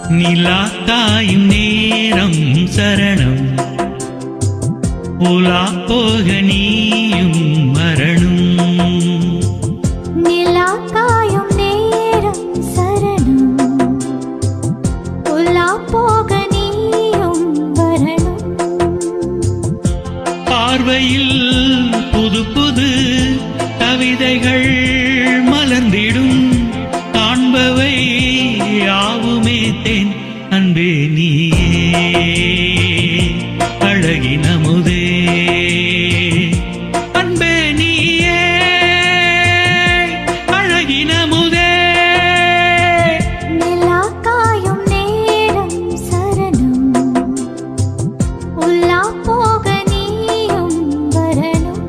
நிலா காயும் நேரம் சரணம் உலா போக நீயும் மரணும். நிலா காயும் நேரம் சரணம் உலா போக நீயும் வரணும். பார்வையில் புது புது கவிதைகள் மலர்ந்திடும் காண்பவை யாவுமே தேன் அன்பே நீயே அழகின் அமுதே அன்பே நீயே அழகின் அமுதே. நிலா காயும் நேரம் சரணம் உலா போக நீயும் வரணும்.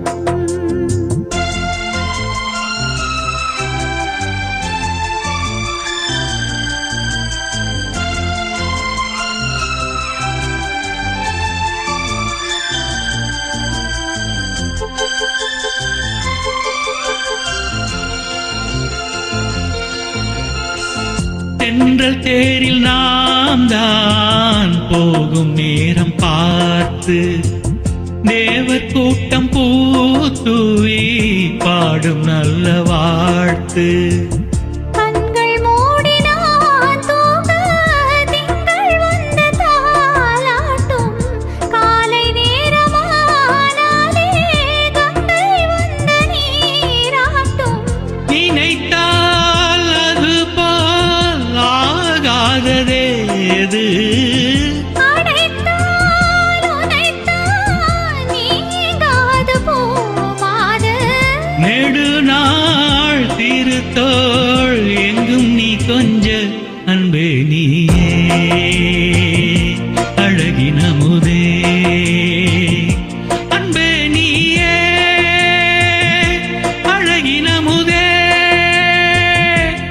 தென்றல் தேரில் நாம் தான் போகும் நேரம் பார்த்து தேவர் கூட்டம் பூத்துவி பாடும் நல்ல வாழ்த்து. கண்கள் மூடினான் தூங்க திங்கள் வந்து தாலாட்டும். காலை நேரமானாலே கங்கை வந்து நீராட்டும். நினைத்தால் அது போல் ஆகாததேது அடைத்தால் உதைத்தால் நீங்காது போமாது. நெடுநாள் திருத்தோள் எங்கும் நீ கொஞ்ச அன்பே நீயே அழகின் அமுதே அன்பே நீயே அழகின் அமுதே.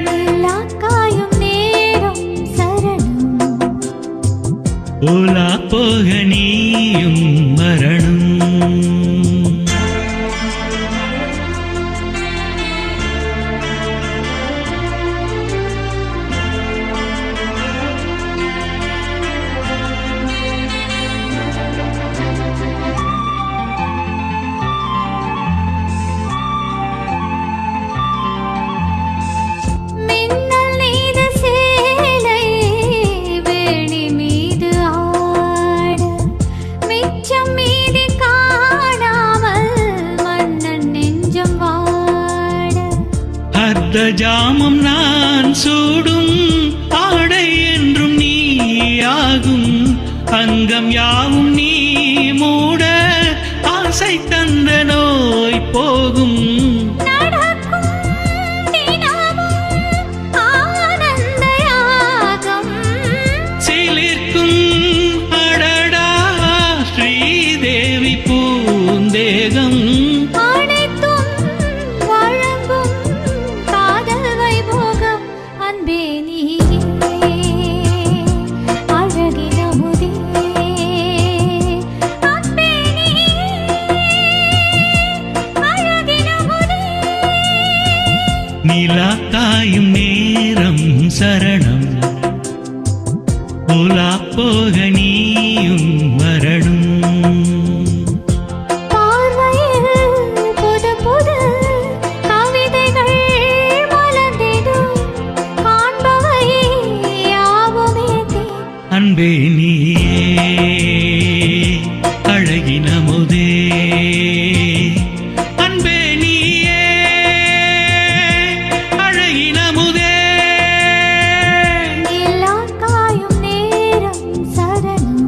நிலா காயும் நேரம் சரணம் உலா போக நீயும் மரணும். மின்னல் நெய்த சேலை வேணி மீது ஆட மிச்சம் மீதி காணாமல் மன்னன் நெஞ்சம் வாட. அர்த்த ஜாமம் நான் சூடும் ஆடை என்றும் நீயாகும் அங்கம் யாவும் நீ மூட ஆசை தந்த நோய் போகும். நடக்கும் தினமும் ஆனந்த யாகம். சிலிர்க்கும் அடடா ஸ்ரீதேவி பூந்தேகம். அனைத்தும் வழங்கும் காதல் வைபோகம் அன்பே நீயே அழகின் அமுதே அன்பே நீயே அழகின் அமுதே. நிலா காயும் நேரம் சரணம் உலா போக நீயும் வரணும். பார்வையில் புது புது கவிதைகள் மலர்ந்திடும் காண்பவை யாவுமே தேன் அன்பே நீயே அழகின் அமுதே அன்பே நீயே அழகின் அமுதே. நிலா காயும் நேரம் சரணம்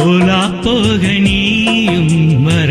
உலா போக நீயும் மர